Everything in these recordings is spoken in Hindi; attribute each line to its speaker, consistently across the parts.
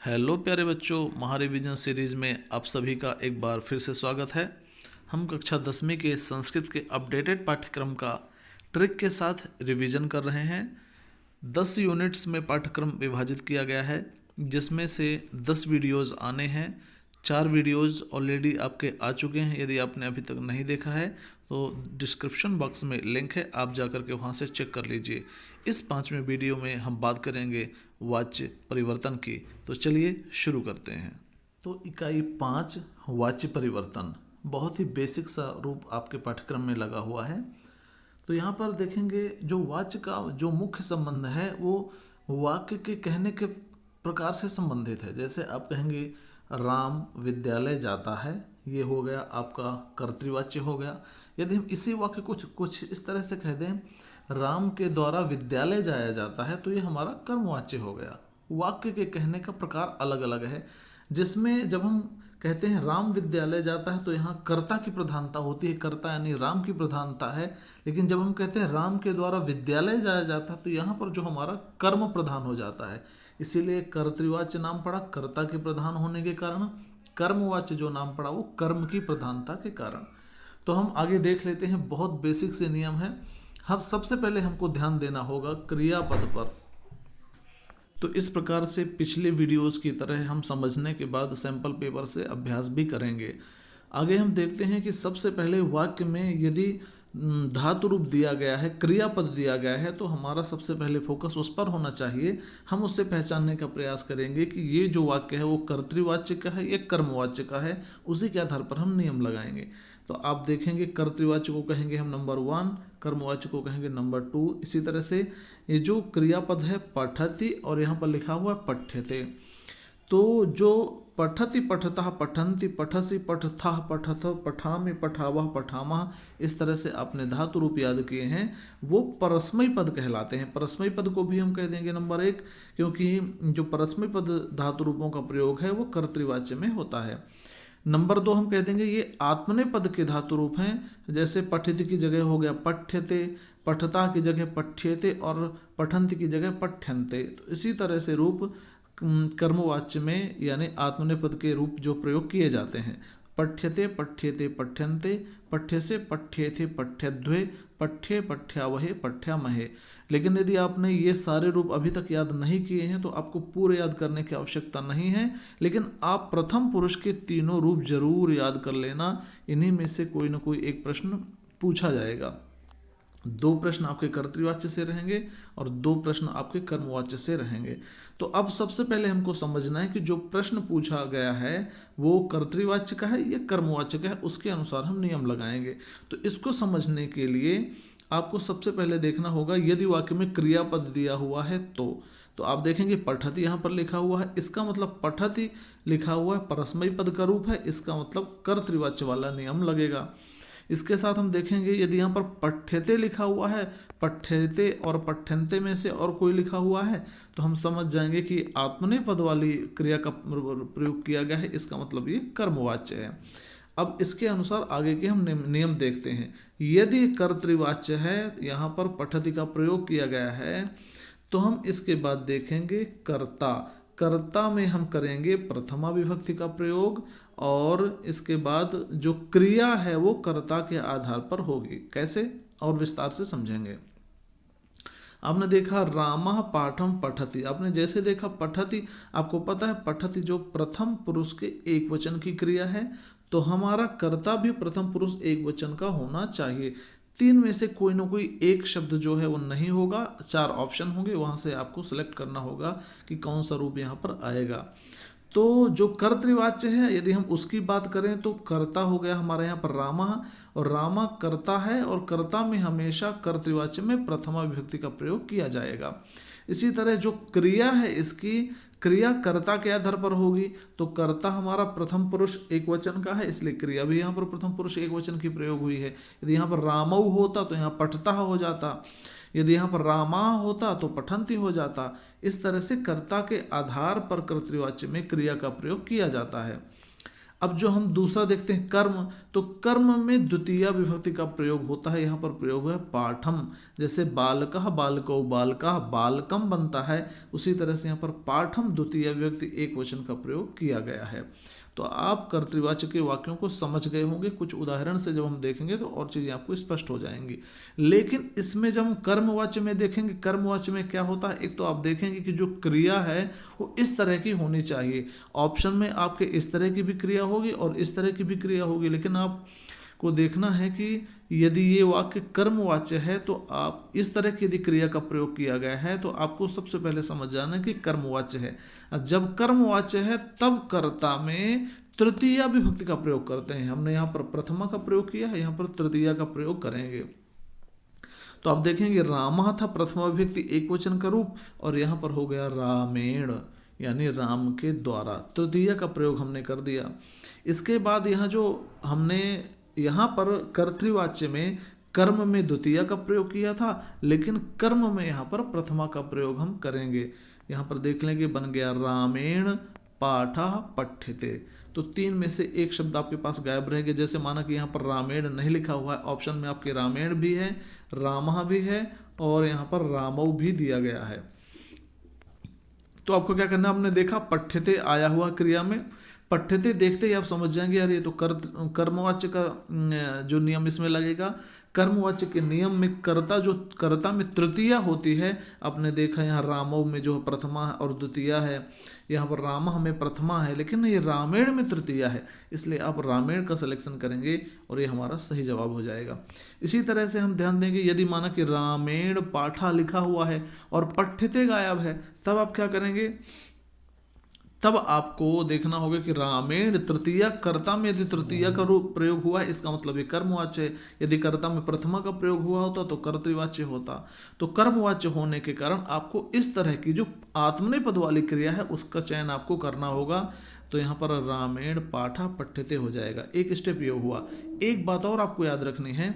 Speaker 1: हेलो प्यारे बच्चों, महारिविजन सीरीज़ में आप सभी का एक बार फिर से स्वागत है। हम कक्षा 10वीं के संस्कृत के अपडेटेड पाठ्यक्रम का ट्रिक के साथ रिवीजन कर रहे हैं। 10 यूनिट्स में पाठ्यक्रम विभाजित किया गया है, जिसमें से 10 वीडियोज़ आने हैं। 4 वीडियोज़ ऑलरेडी आपके आ चुके हैं। यदि आपने अभी तक नहीं देखा है तो डिस्क्रिप्शन बॉक्स में लिंक है, आप जाकर के वहाँ से चेक कर लीजिए। इस 5वें वीडियो में हम बात करेंगे वाच्य परिवर्तन की। तो चलिए शुरू करते हैं। तो इकाई 5 वाच्य परिवर्तन, बहुत ही बेसिक सा रूप आपके पाठ्यक्रम में लगा हुआ है। तो यहाँ पर देखेंगे जो वाच्य का जो मुख्य संबंध है वो वाक्य के कहने के प्रकार से संबंधित है। जैसे आप कहेंगे राम विद्यालय जाता है, ये हो गया आपका कर्तृवाच्य हो गया। यदि हम इसी वाक्य कुछ इस तरह से कह दें राम के द्वारा विद्यालय जाया जाता है, तो ये हमारा कर्मवाच्य हो गया। वाक्य के कहने का प्रकार अलग अलग है, जिसमें जब हम कहते हैं राम विद्यालय जाता है तो यहाँ कर्ता की प्रधानता होती है, कर्ता यानी राम की प्रधानता है। लेकिन जब हम कहते हैं राम के द्वारा विद्यालय जाया जाता है तो यहाँ पर जो हमारा कर्म प्रधान हो जाता है, इसीलिए कर्तृवाच्य नाम पड़ा कर्ता के प्रधान होने के कारण, कर्मवाच्य जो नाम पड़ा वो कर्म की प्रधानता के कारण। तो हम आगे देख लेते हैं, बहुत बेसिक से नियम है। हम सबसे पहले हमको ध्यान देना होगा क्रियापद पर। तो इस प्रकार से पिछले वीडियोस की तरह हम समझने के बाद सैंपल पेपर से अभ्यास भी करेंगे। आगे हम देखते हैं कि सबसे पहले वाक्य में यदि धातु रूप दिया गया है, क्रियापद दिया गया है, तो हमारा सबसे पहले फोकस उस पर होना चाहिए। हम उससे पहचानने का प्रयास करेंगे कि ये जो वाक्य है वो कर्तृवाच्य का है या कर्मवाच्य का है। उसी के आधार पर हम नियम लगाएंगे। तो आप देखेंगे कर्तृवाच्य को कहेंगे हम नंबर 1, कर्मवाच्य को कहेंगे नंबर 2। इसी तरह से ये जो क्रियापद है पठति और यहाँ पर लिखा हुआ है पठ्यते, तो जो पठति पठतः पठन्ति पठसि पठथः पठथ पठामि पठावः पठामः, इस तरह से आपने धातु रूप याद किए हैं, वो परस्मयी पद कहलाते हैं। परस्मयी पद को भी हम कह देंगे नंबर 1, क्योंकि जो परस्मयी पद धातु रूपों का प्रयोग है वो कर्तृवाच्य में होता है। नंबर 2 हम कह देंगे ये आत्मनेय पद के धातु रूप हैं। जैसे पठित की जगह हो गया पठ्यते, पठता की जगह पठ्यते और पठन्ति की जगह पठ्यन्ते। तो इसी तरह से रूप कर्मवाच्य में यानी आत्मनेय पद के रूप जो प्रयोग किए जाते हैं। पठ्यते पठ्यते पठ्यन्ते, पठ्यसे पठ्येथे पठ्यध्वे, पठ्ये पठ्यावहे पठ्यामहे। लेकिन यदि आपने ये सारे रूप अभी तक याद नहीं किए हैं तो आपको पूरे याद करने की आवश्यकता नहीं है, लेकिन आप प्रथम पुरुष के तीनों रूप जरूर याद कर लेना। इन्हीं में से कोई ना कोई एक प्रश्न पूछा जाएगा। 2 प्रश्न आपके कर्तृवाच्य से रहेंगे और 2 प्रश्न आपके कर्मवाच्य से रहेंगे। तो अब सबसे पहले हमको समझना है कि जो प्रश्न पूछा गया है वो कर्तृवाच्य का है या कर्मवाच्य का है, उसके अनुसार हम नियम लगाएंगे। तो इसको समझने के लिए आपको सबसे पहले देखना होगा यदि वाक्य में क्रियापद दिया हुआ है तो आप देखेंगे पठति यहाँ पर लिखा हुआ है, इसका मतलब पठति लिखा हुआ है परस्मयी पद का रूप है, इसका मतलब कर्तृवाच्य वाला नियम लगेगा। इसके साथ हम देखेंगे यदि यहाँ पर पठ्यते लिखा हुआ है, पठ्यते और पठ्यन्ते में से और कोई लिखा हुआ है, तो हम समझ जाएंगे कि आत्मनेय पद वाली क्रिया का प्रयोग किया गया है, इसका मतलब ये कर्मवाच्य है। अब इसके अनुसार आगे के हम नियम देखते हैं। यदि कर्तृवाच्य है, यहाँ पर पठति का प्रयोग किया गया है, तो हम इसके बाद देखेंगे कर्ता। कर्ता में हम करेंगे प्रथमा विभक्ति का प्रयोग और इसके बाद जो क्रिया है वो कर्ता के आधार पर होगी। कैसे, और विस्तार से समझेंगे। आपने देखा रामः पाठम पठति, आपने जैसे देखा पठति, आपको पता है पठति जो प्रथम पुरुष के एक वचन की क्रिया है, तो हमारा कर्ता भी प्रथम पुरुष एक वचन का होना चाहिए। 3 में से कोई ना कोई एक शब्द जो है वो नहीं होगा। 4 ऑप्शन होंगे, वहाँ से आपको सेलेक्ट करना होगा कि कौन सा रूप यहाँ पर आएगा। तो जो कर्तृवाच्य है यदि हम उसकी बात करें तो कर्ता हो गया हमारे यहाँ पर रामा, और रामा कर्ता है और कर्ता में हमेशा कर्तृवाच्य में प्रथमा विभक्ति का प्रयोग किया जाएगा। इसी तरह जो क्रिया है इसकी क्रिया कर्ता के आधार पर होगी, तो कर्ता हमारा प्रथम पुरुष एक वचन का है, इसलिए क्रिया भी यहाँ पर प्रथम पुरुष एक वचन की प्रयोग हुई है। यदि यहाँ पर रामऊ होता तो यहाँ पठता हो जाता, यदि यहाँ पर रामा होता तो पठन्ति हो जाता। इस तरह से कर्ता के आधार पर कर्तृवाच्य में क्रिया का प्रयोग किया जाता है। अब जो हम दूसरा देखते हैं कर्म, तो कर्म में द्वितीय विभक्ति का प्रयोग होता है। यहाँ पर प्रयोग हुआ है पाठम, जैसे बालकः बालको बालका बालकम बनता है, उसी तरह से यहाँ पर पाठम द्वितीय विभक्ति एक वचन का प्रयोग किया गया है। तो आप कर्तृवाच्य के वाक्यों को समझ गए होंगे। कुछ उदाहरण से जब हम देखेंगे तो और चीज़ें आपको स्पष्ट हो जाएंगी। लेकिन इसमें जब हम कर्मवाच्य में देखेंगे, कर्मवाच्य में क्या होता है, एक तो आप देखेंगे कि जो क्रिया है वो इस तरह की होनी चाहिए। ऑप्शन में आपके इस तरह की भी क्रिया होगी और इस तरह की भी क्रिया होगी, लेकिन आपको देखना है कि यदि ये वाक्य कर्मवाच्य है तो आप इस तरह की यदि क्रिया का प्रयोग किया गया है तो आपको सबसे पहले समझ जाना है कि कर्मवाच्य है। जब कर्मवाच्य है तब कर्ता में तृतीया विभक्ति का प्रयोग करते हैं। हमने यहाँ पर प्रथमा का प्रयोग किया है, यहाँ पर तृतीया का प्रयोग करेंगे। तो आप देखेंगे रामा था प्रथमा विभक्ति एक वचन का रूप, और यहाँ पर हो गया रामेण, यानी राम के द्वारा, तृतीया का प्रयोग हमने कर दिया। इसके बाद यहाँ जो हमने यहाँ पर कर्तृवाच्य में कर्म में द्वितीया का प्रयोग किया था, लेकिन कर्म में यहाँ पर प्रथमा का प्रयोग हम करेंगे। यहाँ पर देख लेंगे बन गया रामेण पाठा पठ्यते। तो तीन में से एक शब्द आपके पास गायब रहेंगे। जैसे माना कि यहाँ पर रामेण नहीं लिखा हुआ है, ऑप्शन में आपके रामेण भी है, रामा भी है और यहाँ पर रामौ भी दिया गया है। तो आपको क्या करना है, आपने देखा पठ्यते आया हुआ क्रिया में, पठ्यते देखते ही आप समझ जाएंगे यार ये तो कर्मवाच्य का जो नियम इसमें लगेगा। कर्मवाच्य के नियम में कर्ता में तृतीया होती है। आपने देखा यहाँ रामौ में जो प्रथमा है और द्वितीया है, यहाँ पर रामा में प्रथमा है, लेकिन ये रामेण में तृतीया है, इसलिए आप रामेण का सिलेक्शन करेंगे और ये हमारा सही जवाब हो जाएगा। इसी तरह से हम ध्यान देंगे, यदि माना कि रामेण पाठा लिखा हुआ है और पठ्यते गायब है, तब आप क्या करेंगे, तब आपको देखना होगा कि रामेण तृतीया, कर्ता में यदि तृतीया का रूप प्रयोग हुआ है इसका मतलब ये कर्मवाच्य है। यदि कर्ता में प्रथमा का प्रयोग हुआ होता तो कर्तृवाच्य होता। तो कर्मवाच्य होने के कारण आपको इस तरह की जो आत्मनेपद वाली क्रिया है उसका चयन आपको करना होगा। तो यहाँ पर रामेण पाठा पठ्यते हो जाएगा। एक स्टेप ये हुआ। एक बात और आपको याद रखनी है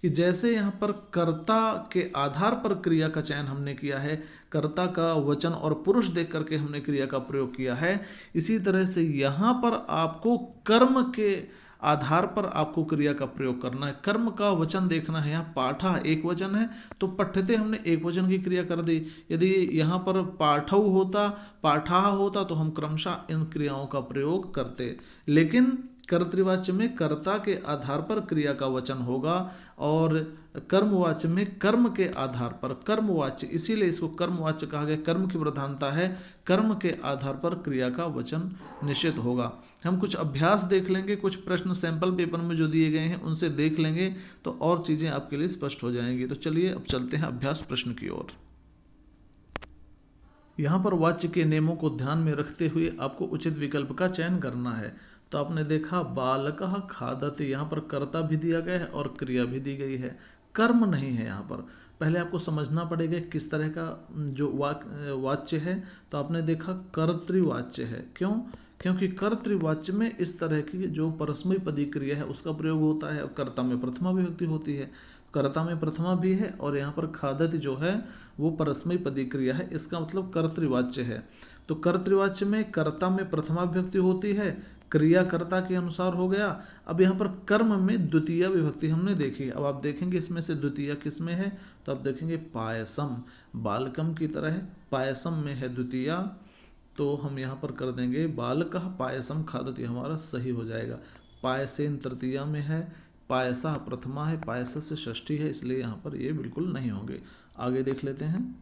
Speaker 1: कि जैसे यहाँ पर कर्ता के आधार पर क्रिया का चयन हमने किया है, कर्ता का वचन और पुरुष देख करके हमने क्रिया का प्रयोग किया है, इसी तरह से यहाँ पर आपको कर्म के आधार पर आपको क्रिया का प्रयोग करना है। कर्म का वचन देखना है। यहाँ पाठा एक वचन है तो पठ्यते हमने एक वचन की क्रिया कर दी। यदि यहाँ पर पाठौ होता, पाठाह होता तो हम क्रमशः इन क्रियाओं का प्रयोग करते, लेकिन कर्तृवाच्य में कर्ता के आधार पर क्रिया का वचन होगा और कर्मवाच्य में कर्म के आधार पर कर्मवाच्य, इसीलिए इसको कर्मवाच्य कहा गया। कर्म की प्रधानता है, कर्म के आधार पर क्रिया का वचन निश्चित होगा। हम कुछ अभ्यास देख लेंगे, कुछ प्रश्न सैंपल पेपर में जो दिए गए हैं उनसे देख लेंगे तो और चीज़ें आपके लिए स्पष्ट हो जाएंगी। तो चलिए अब चलते हैं अभ्यास प्रश्न की ओर। यहाँ पर वाच्य के नियमों को ध्यान में रखते हुए आपको उचित विकल्प का चयन करना है। तो आपने देखा बालकः खादति, यहाँ पर कर्ता भी दिया गया है और क्रिया भी दी गई है, कर्म नहीं है। यहाँ पर पहले आपको समझना पड़ेगा किस तरह का जो वाच्य है। तो आपने देखा कर्तृवाच्य है। क्यों? क्योंकि कर्तृवाच्य में इस तरह की जो परस्मैपदी क्रिया है उसका प्रयोग होता है और कर्ता में प्रथमा विभक्ति होती है। कर्ता में प्रथमा भी है और यहाँ पर खादति जो है वो परस्मैपदी क्रिया है, इसका मतलब कर्तृवाच्य है। तो कर्तृवाच्य में कर्ता में प्रथमा विभक्ति होती है, क्रिया कर्ता के अनुसार हो गया। अब यहाँ पर कर्म में द्वितीय विभक्ति हमने देखी। अब आप देखेंगे इसमें से द्वितीय किस में है, तो आप देखेंगे पायसम, बालकम की तरह है, पायसम में है द्वितीय। तो हम यहाँ पर कर देंगे बालकः पायसम खादति, हमारा सही हो जाएगा। पायसेन तृतीया में है, पायसा प्रथमा है, पायस से षष्ठी है, इसलिए यहाँ पर ये बिल्कुल नहीं होंगे। आगे देख लेते हैं।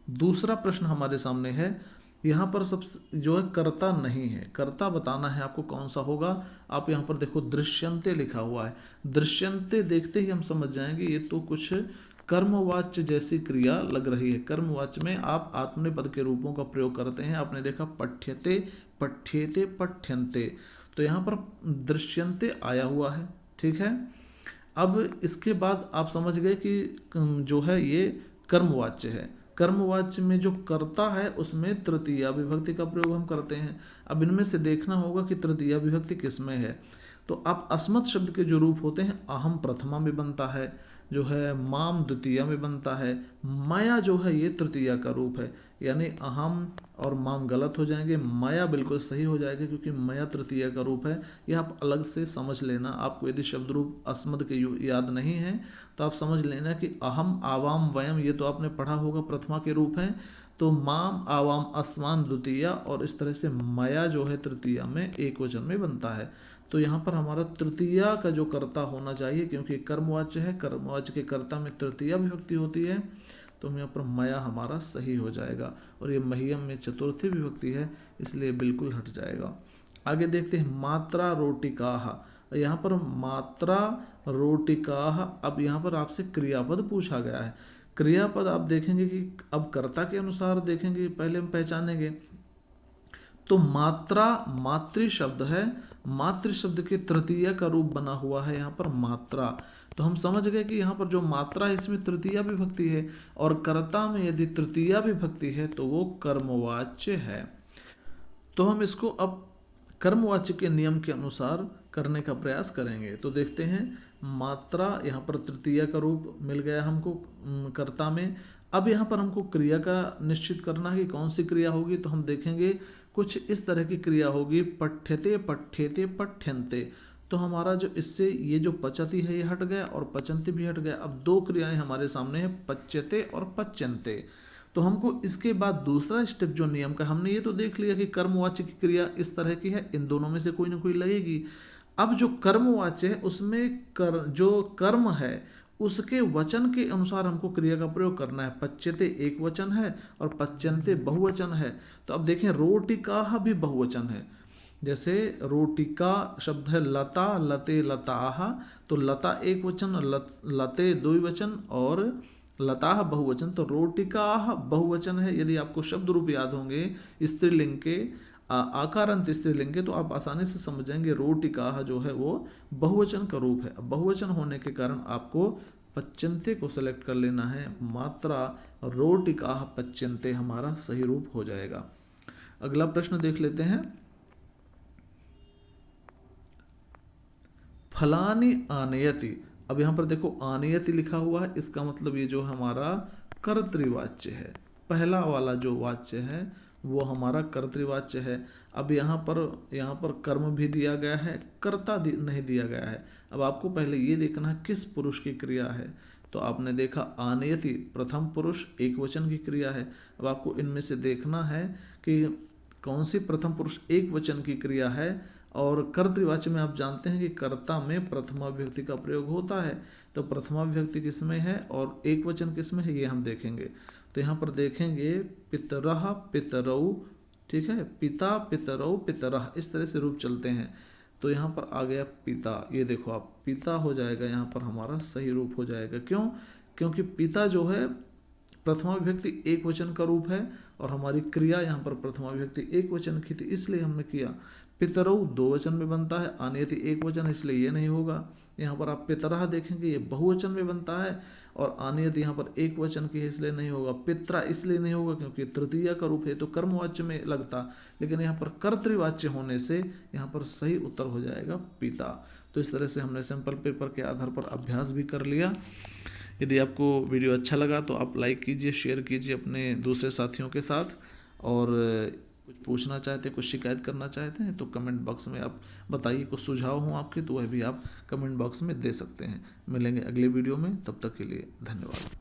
Speaker 1: दूसरा प्रश्न हमारे सामने है। यहाँ पर सब जो है कर्ता नहीं है, कर्ता बताना है आपको कौन सा होगा। आप यहाँ पर देखो दृश्यन्ते लिखा हुआ है, दृश्यन्ते देखते ही हम समझ जाएंगे ये तो कुछ कर्मवाच्य जैसी क्रिया लग रही है। कर्मवाच्य में आप आत्मनेपद के रूपों का प्रयोग करते हैं। आपने देखा पठ्यते, पठ्येते, पठ्यन्ते, तो यहाँ पर दृश्यन्ते आया हुआ है, ठीक है। अब इसके बाद आप समझ गए कि जो है ये कर्मवाच्य है। कर्मवाच्य में जो कर्ता है उसमें तृतीया विभक्ति का प्रयोग हम करते हैं। अब इनमें से देखना होगा कि तृतीया विभक्ति किस में है। तो आप अस्मत् शब्द के जो रूप होते हैं अहम प्रथमा में बनता है, जो है माम द्वितीया में बनता है। मया जो है ये तृतीया का रूप है, यानी अहम और माम गलत हो जाएंगे, मया बिल्कुल सही हो जाएगा क्योंकि मया तृतीया का रूप है। यह आप अलग से समझ लेना। आपको यदि शब्द रूप अस्मद के याद नहीं है तो आप समझ लेना कि अहम आवाम वयम ये तो आपने पढ़ा होगा, प्रथमा के रूप है, तो माम आवाम अस्मान द्वितीया, और इस तरह से मया जो है तृतीया में एक वचन में बनता है। तो यहाँ पर हमारा तृतीया का जो कर्ता होना चाहिए, क्योंकि कर्मवाच्य है, कर्मवाच्य के कर्ता में तृतीया विभक्ति होती है, तो यहाँ पर मया हमारा सही हो जाएगा। और ये महियम में चतुर्थी विभक्ति है, इसलिए बिल्कुल हट जाएगा। आगे देखते हैं मात्रा रोटिकाह। यहाँ पर मात्रा रोटिकाह, अब यहाँ पर आपसे क्रियापद पूछा गया है। क्रियापद आप देखेंगे कि अब कर्ता के अनुसार देखेंगे, पहले हम पहचानेंगे। तो मात्रा मातृ शब्द है, मातृ शब्द के तृतीया का रूप बना हुआ है यहाँ पर मात्रा। तो हम समझ गए कि यहाँ पर जो मात्रा है इसमें तृतीया विभक्ति है, और कर्ता में यदि तृतीया विभक्ति है तो वो कर्मवाच्य है। तो हम इसको अब कर्मवाच्य के नियम के अनुसार करने का प्रयास करेंगे। तो देखते हैं, मात्रा यहाँ पर तृतीया का रूप मिल गया हमको कर्ता में। अब यहाँ पर हमको क्रिया का निश्चित करना है कि कौन सी क्रिया होगी। तो हम देखेंगे कुछ इस तरह की क्रिया होगी, पठ्यते पठ्येते पठ्यन्ते। तो हमारा जो इससे ये जो पचती है ये हट गया और पचन्ते भी हट गया। अब दो क्रियाएं हमारे सामने हैं, पच्यते और पच्यन्ते। तो हमको इसके बाद दूसरा स्टेप जो नियम का, हमने ये तो देख लिया कि कर्मवाच्य की क्रिया इस तरह की है, इन दोनों में से कोई ना कोई लगेगी। अब जो कर्मवाच्य है उसमें जो कर्म है उसके वचन के अनुसार हमको क्रिया का प्रयोग करना है। पच्यते एक वचन है और पच्यन्ते बहुवचन है। तो अब देखें, रोटिकाह भी बहुवचन है। जैसे रोटिका शब्द है लता, लते लताह, तो लता एक वचन, लते द्विवचन और लताह बहुवचन। तो रोटिकाह बहुवचन है। यदि आपको शब्द रूप याद होंगे स्त्रीलिंग के, आकारांत स्त्रीलिंग के, तो आप आसानी से समझ जाएंगे रोटिकाह जो है वो बहुवचन का रूप है। बहुवचन होने के कारण आपको पच्यन्ते को सेलेक्ट कर लेना है। मात्रा रोटिकाह पच्यन्ते हमारा सही रूप हो जाएगा। अगला प्रश्न देख लेते हैं। फलानी आनयति। अब यहाँ पर देखो आनयति लिखा हुआ है, इसका मतलब ये जो हमारा कर्तृवाच्य है, पहला वाला जो वाच्य है वो हमारा कर्तृवाच्य है। अब यहाँ पर कर्म भी दिया गया है, कर्ता नहीं दिया गया है। अब आपको पहले ये देखना है किस पुरुष की क्रिया है। तो आपने देखा आनयति प्रथम पुरुष एक वचन की क्रिया है। अब आपको इनमें से देखना है कि कौन सी प्रथम पुरुष एक वचन की क्रिया है। और कर्तृवाच्य में आप जानते हैं कि कर्ता में प्रथमा विभक्ति का प्रयोग होता है। तो प्रथमा विभक्ति किसमें है और एक वचन किसमें है ये हम देखेंगे। तो यहाँ पर देखेंगे पितरः पितरौ, ठीक है, पिता पितरौ पितरः, इस तरह से रूप चलते हैं। तो यहाँ पर आ गया पिता, ये देखो आप पिता हो जाएगा, यहाँ पर हमारा सही रूप हो जाएगा। क्यों? क्योंकि पिता जो है प्रथमा विभक्ति एक वचन का रूप है और हमारी क्रिया यहाँ पर प्रथमा विभक्ति एक वचन की थी, इसलिए हमने किया। पितरौ दो वचन में बनता है, आनयति एक वचन, इसलिए ये नहीं होगा। यहाँ पर आप पितरः देखेंगे ये बहुवचन में बनता है और आनयति यहाँ पर एक वचन की है, इसलिए नहीं होगा। पित्रा इसलिए नहीं होगा क्योंकि तृतीया का रूप है तो कर्मवाच्य में लगता, लेकिन यहाँ पर कर्तृवाच्य होने से यहाँ पर सही उत्तर हो जाएगा पिता। तो इस तरह से हमने सैंपल पेपर के आधार पर अभ्यास भी कर लिया। यदि आपको वीडियो अच्छा लगा तो आप लाइक कीजिए, शेयर कीजिए अपने दूसरे साथियों के साथ, और कुछ पूछना चाहते हैं, कुछ शिकायत करना चाहते हैं तो कमेंट बॉक्स में आप बताइए। कुछ सुझाव हों आपके तो वह भी आप कमेंट बॉक्स में दे सकते हैं। मिलेंगे अगले वीडियो में, तब तक के लिए धन्यवाद।